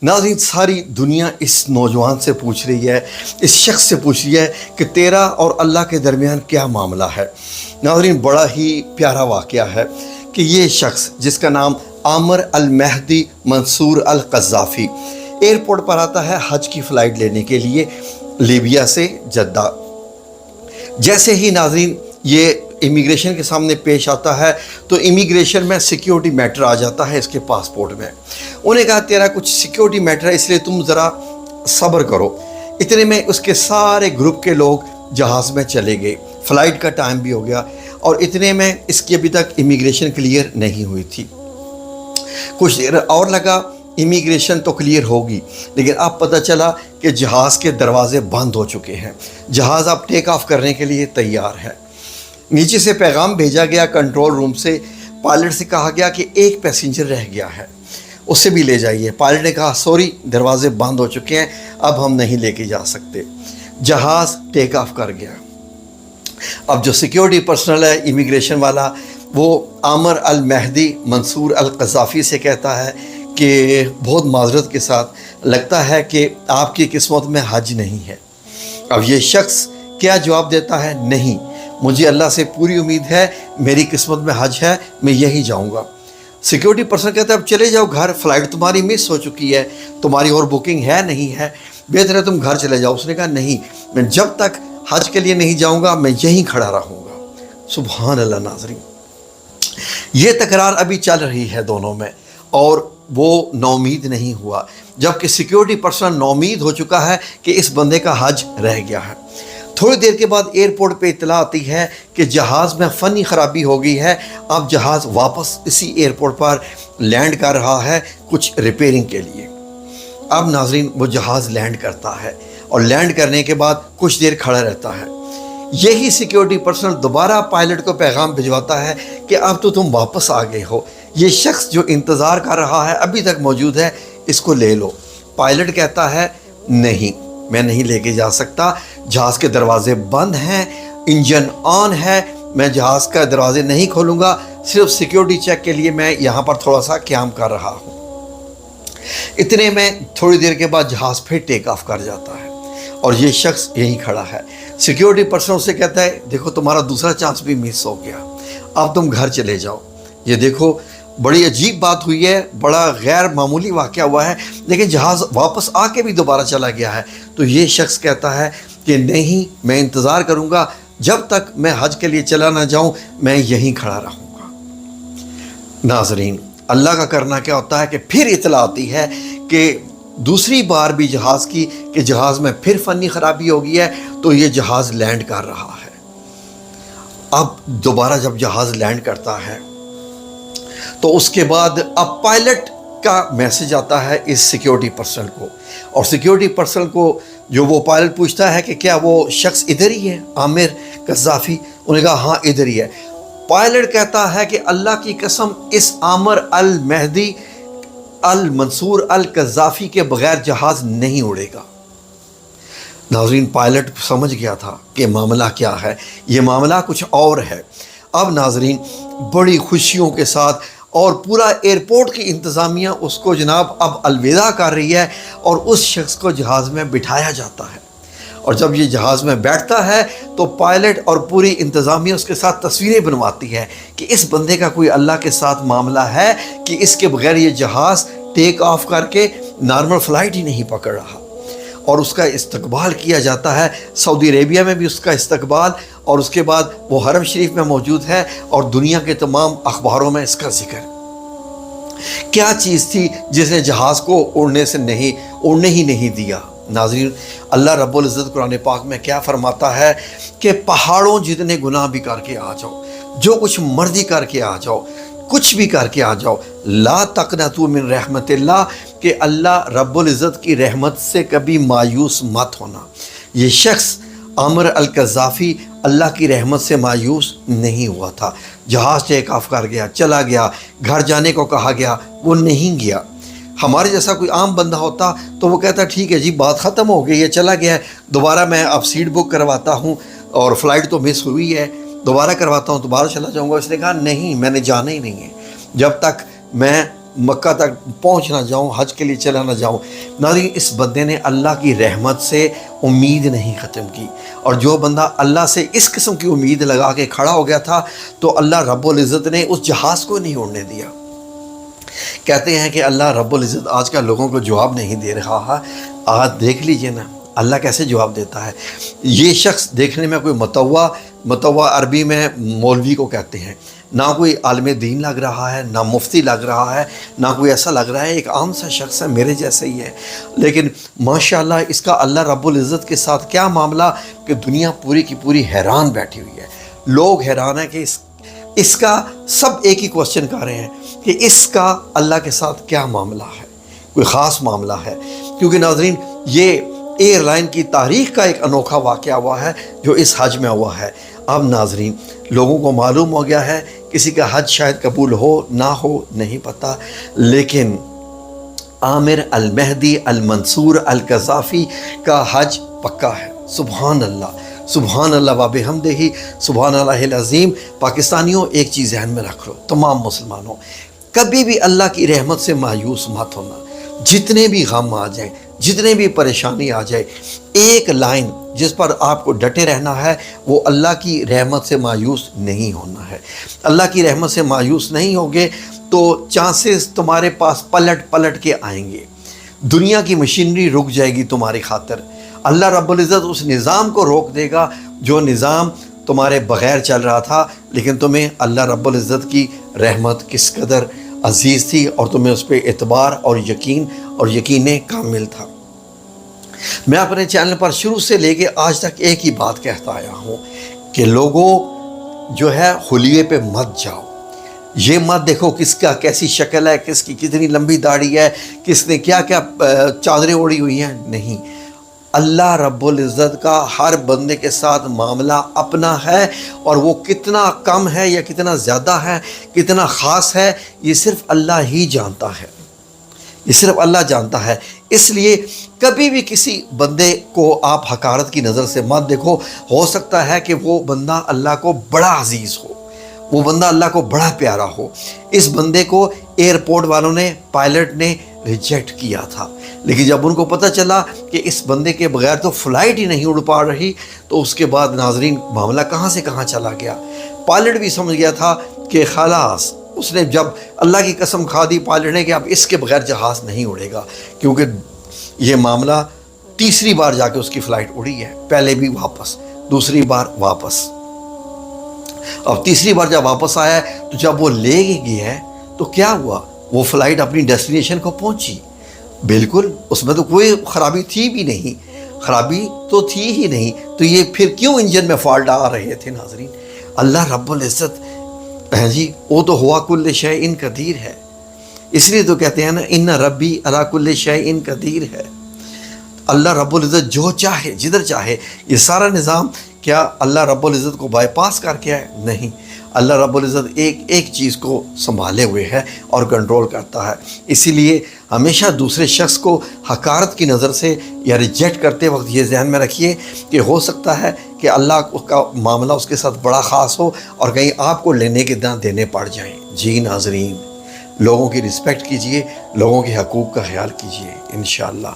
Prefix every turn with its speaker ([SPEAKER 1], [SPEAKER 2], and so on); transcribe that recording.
[SPEAKER 1] नाज़रीन, सारी दुनिया इस नौजवान से पूछ रही है, इस शख्स से पूछ रही है कि तेरा और अल्लाह के दरमियान क्या मामला है। नाज़रीन, बड़ा ही प्यारा वाक़या है कि ये शख्स जिसका नाम आमिर अल महदी मंसूर अल क़ज़्ज़ाफ़ी एयरपोर्ट पर आता है हज की फ़्लाइट लेने के लिए लीबिया से जद्दा। जैसे ही नाज़रीन ये इमिग्रेशन के सामने पेश आता है तो इमिग्रेशन में सिक्योरिटी मैटर आ जाता है इसके पासपोर्ट में। उन्हें कहा तेरा कुछ सिक्योरिटी मैटर है, इसलिए तुम ज़रा सब्र करो। इतने में उसके सारे ग्रुप के लोग जहाज़ में चले गए, फ़्लाइट का टाइम भी हो गया और इतने में इसकी अभी तक इमिग्रेशन क्लियर नहीं हुई थी। कुछ देर और लगा, इमिग्रेशन तो क्लियर होगी, लेकिन अब पता चला कि जहाज़ के दरवाज़े बंद हो चुके हैं। जहाज़ अब टेक ऑफ करने के लिए तैयार है। नीचे से पैगाम भेजा गया कंट्रोल रूम से, पायलट से कहा गया कि एक पैसेंजर रह गया है, उसे भी ले जाइए। पायलट ने कहा सॉरी, दरवाजे बंद हो चुके हैं, अब हम नहीं लेके जा सकते। जहाज़ टेक ऑफ कर गया। अब जो सिक्योरिटी पर्सनल है, इमिग्रेशन वाला, वो आमिर अल महदी मंसूर अल क़ज़्ज़ाफ़ी से कहता है कि बहुत माजरत के साथ लगता है कि आपकी किस्मत में हज नहीं है। अब ये शख्स क्या जवाब देता है, नहीं, मुझे अल्लाह से पूरी उम्मीद है, मेरी किस्मत में हज है, मैं यही जाऊंगा। सिक्योरिटी पर्सन कहता है अब चले जाओ घर, फ़्लाइट तुम्हारी मिस हो चुकी है, तुम्हारी और बुकिंग है नहीं है, बेहतर है तुम घर चले जाओ। उसने कहा नहीं, मैं जब तक हज के लिए नहीं जाऊंगा मैं यहीं खड़ा रहूँगा। सुभान अल्लाह। नाज़रीन, ये तकरार अभी चल रही है दोनों में और वो नौमीद नहीं हुआ, जबकि सिक्योरिटी पर्सन नौमीद हो चुका है कि इस बंदे का हज रह गया है। थोड़ी देर के बाद एयरपोर्ट पे इतला आती है कि जहाज़ में फ़नी ख़राबी हो गई है। अब जहाज़ वापस इसी एयरपोर्ट पर लैंड कर रहा है कुछ रिपेयरिंग के लिए। अब नाज़रीन, वो जहाज़ लैंड करता है और लैंड करने के बाद कुछ देर खड़ा रहता है। यही सिक्योरिटी पर्सनल दोबारा पायलट को पैगाम भिजवाता है कि अब तो तुम वापस आ गए हो, ये शख्स जो इंतज़ार कर रहा है अभी तक मौजूद है, इसको ले लो। पायलट कहता है नहीं, मैं नहीं लेके जा सकता, जहाज़ के दरवाजे बंद हैं, इंजन ऑन है, मैं जहाज़ का दरवाजे नहीं खोलूँगा, सिर्फ सिक्योरिटी चेक के लिए मैं यहाँ पर थोड़ा सा क़याम कर रहा हूँ। इतने में थोड़ी देर के बाद जहाज़ फिर टेक ऑफ कर जाता है और ये शख्स यहीं खड़ा है। सिक्योरिटी पर्सन उससे कहता है देखो तुम्हारा दूसरा चांस भी मिस हो गया, अब तुम घर चले जाओ। ये देखो बड़ी अजीब बात हुई है, बड़ा गैर मामूली वाक़या हुआ है, लेकिन जहाज़ वापस आके भी दोबारा चला गया है। तो ये शख्स कहता है कि नहीं, मैं इंतज़ार करूँगा, जब तक मैं हज के लिए चला ना जाऊँ मैं यहीं खड़ा रहूँगा। नाज़रीन, अल्लाह का करना क्या होता है कि फिर इतला आती है कि दूसरी बार भी जहाज़ की कि जहाज़ में फिर फ़नी ख़राबी हो गई है, तो ये जहाज़ लैंड कर रहा है। अब दोबारा जब जहाज़ लैंड करता है तो उसके बाद अब पायलट का मैसेज आता है इस सिक्योरिटी पर्सन को, और सिक्योरिटी पर्सन को जो वो पायलट पूछता है कि क्या वो शख्स इधर ही है, आमिर क़ज़्ज़ाफ़ी? उन्होंने कहा हाँ इधर ही है। पायलट कहता है कि अल्लाह की कसम, इस आमिर अल महदी अल मंसूर अल क़ज़्ज़ाफ़ी के बग़ैर जहाज़ नहीं उड़ेगा। नाज़रीन, पायलट समझ गया था कि मामला क्या है, ये मामला कुछ और है। अब नाज़रीन, बड़ी खुशियों के साथ और पूरा एयरपोर्ट की इंतज़ामिया उसको जनाब अब अलविदा कर रही है और उस शख्स को जहाज़ में बिठाया जाता है। और जब ये जहाज़ में बैठता है तो पायलट और पूरी इंतज़ामिया उसके साथ तस्वीरें बनवाती है कि इस बंदे का कोई अल्लाह के साथ मामला है कि इसके बगैर ये जहाज़ टेक ऑफ करके नॉर्मल फ़्लाइट ही नहीं पकड़ रहा। और उसका इस्तकबाल किया जाता है, सऊदी अरेबिया में भी उसका इस्तकबाल, और उसके बाद वो हरम शरीफ में मौजूद है और दुनिया के तमाम अखबारों में इसका जिक्र। क्या चीज़ थी जिसने जहाज़ को उड़ने ही नहीं दिया? नाज़रीन, अल्लाह रब्बुल इज़्ज़त कुरान पाक में क्या फरमाता है कि पहाड़ों जितने गुनाह भी करके आ जाओ, जो कुछ मर्जी करके आ जाओ, कुछ भी करके आ जाओ, ला तक़नतू मिन रहमतिल्लाह, कि अल्लाह रब्बुल इज़्ज़त की रहमत से कभी मायूस मत होना। ये शख्स आमिर अल क़ज़्ज़ाफ़ी अल्लाह की रहमत से मायूस नहीं हुआ था। जहाज़ टेक ऑफ कर गया, चला गया, घर जाने को कहा गया, वो नहीं गया। हमारे जैसा कोई आम बंदा होता तो वो कहता ठीक है जी, बात ख़त्म हो गई है, चला गया है, दोबारा मैं अब सीट बुक करवाता हूँ और फ़्लाइट तो मिस हुई है, दोबारा करवाता हूँ, दोबारा चला जाऊँगा। उसने कहा नहीं, मैंने जाना ही नहीं है, जब तक मैं مکہ تک پہنچ نہ جاؤں، حج کے لیے چلا نہ جاؤں۔ ناظرین، اس بندے نے اللہ کی رحمت سے امید نہیں ختم کی، اور جو بندہ اللہ سے اس قسم کی امید لگا کے کھڑا ہو گیا تھا تو اللہ رب العزت نے اس جہاز کو نہیں اڑنے دیا۔ کہتے ہیں کہ اللہ رب العزت آج کل لوگوں کو جواب نہیں دے رہا ہے۔ آج دیکھ لیجئے نا اللہ کیسے جواب دیتا ہے۔ یہ شخص دیکھنے میں کوئی متوع عربی میں مولوی کو کہتے ہیں، نہ کوئی عالم دین لگ رہا ہے، نہ مفتی لگ رہا ہے، نہ کوئی ایسا لگ رہا ہے، ایک عام سا شخص ہے، میرے جیسا ہی ہے، لیکن ماشاءاللہ اس کا اللہ رب العزت کے ساتھ کیا معاملہ کہ دنیا پوری کی پوری حیران بیٹھی ہوئی ہے۔ لوگ حیران ہیں کہ اس کا سب ایک ہی کوسچن کر رہے ہیں کہ اس کا اللہ کے ساتھ کیا معاملہ ہے، کوئی خاص معاملہ ہے، کیونکہ ناظرین یہ ایئر لائن کی تاریخ کا ایک انوکھا واقعہ ہوا ہے جو اس حج میں ہوا ہے۔ اب ناظرین لوگوں کو معلوم ہو گیا ہے، کسی کا حج شاید قبول ہو نہ ہو نہیں پتہ، لیکن عامر المہدی المنصور القذافی کا حج پکا ہے۔ سبحان اللہ، سبحان اللہ و بحمدہ، سبحان اللہ العظیم۔ پاکستانیوں ایک چیز ذہن میں رکھ لو، تمام مسلمانوں، کبھی بھی اللہ کی رحمت سے مایوس مت ہونا۔ جتنے بھی غم آ جائیں، جتنے بھی پریشانی آ جائے، ایک لائن جس پر آپ کو ڈٹے رہنا ہے وہ اللہ کی رحمت سے مایوس نہیں ہونا ہے۔ اللہ کی رحمت سے مایوس نہیں ہوگے تو چانسز تمہارے پاس پلٹ پلٹ کے آئیں گے، دنیا کی مشینری رک جائے گی تمہاری خاطر۔ اللہ رب العزت اس نظام کو روک دے گا جو نظام تمہارے بغیر چل رہا تھا، لیکن تمہیں اللہ رب العزت کی رحمت کس قدر عزیز تھی اور تمہیں اس پہ اعتبار اور یقین کامل تھا۔ میں اپنے چینل پر شروع سے لے کے آج تک ایک ہی بات کہتا آیا ہوں کہ لوگوں جو ہے خلیے پہ مت جاؤ، یہ مت دیکھو کس کا کیسی شکل ہے، کس کی کتنی لمبی داڑھی ہے، کس نے کیا کیا چادریں اوڑھی ہوئی ہیں، نہیں۔ اللہ رب العزت کا ہر بندے کے ساتھ معاملہ اپنا ہے، اور وہ کتنا کم ہے یا کتنا زیادہ ہے، کتنا خاص ہے، یہ صرف اللہ ہی جانتا ہے، یہ صرف اللہ جانتا ہے۔ اس لیے کبھی بھی کسی بندے کو آپ حقارت کی نظر سے مت دیکھو۔ ہو سکتا ہے کہ وہ بندہ اللہ کو بڑا عزیز ہو، وہ بندہ اللہ کو بڑا پیارا ہو۔ اس بندے کو ایئرپورٹ والوں نے، پائلٹ نے ریجیکٹ کیا تھا، لیکن جب ان کو پتہ چلا کہ اس بندے کے بغیر تو فلائٹ ہی نہیں اڑ پا رہی، تو اس کے بعد ناظرین معاملہ کہاں سے کہاں چلا گیا۔ پائلٹ بھی سمجھ گیا تھا کہ خلاص، اس نے جب اللہ کی قسم کھا دی پائلٹ نے کہ اب اس کے بغیر جہاز نہیں اڑے گا، کیونکہ یہ معاملہ تیسری بار جا کے اس کی فلائٹ اڑی ہے، پہلے بھی واپس، دوسری بار واپس۔ اب تیسری بار جب واپس آیا ہے تو جب وہ لے گیا ہے تو کیا ہوا، وہ فلائٹ اپنی ڈیسٹینیشن کو پہنچی، بالکل اس میں تو کوئی خرابی تھی بھی نہیں، خرابی تو تھی ہی نہیں، تو یہ پھر کیوں انجن میں فالٹ آ رہے تھے ناظرین؟ اللہ رب العزت جی وہ تو ہوا کل شیء قدیر ہے، اس لیے تو کہتے ہیں نا ان ربی علی کل شیء قدیر ہے۔ اللہ رب العزت جو چاہے جدھر چاہے، یہ سارا نظام کیا اللہ رب العزت کو بائی پاس کر کے ہے؟ نہیں، اللہ رب العزت ایک چیز کو سنبھالے ہوئے ہے اور کنٹرول کرتا ہے۔ اسی لیے ہمیشہ دوسرے شخص کو حقارت کی نظر سے یا ریجیکٹ کرتے وقت یہ ذہن میں رکھیے کہ ہو سکتا ہے کہ اللہ کا معاملہ اس کے ساتھ بڑا خاص ہو اور کہیں آپ کو لینے کے داں دینے پڑ جائیں۔ جی ناظرین، لوگوں کی رسپیکٹ کیجئے، لوگوں کے حقوق کا خیال کیجئے انشاءاللہ۔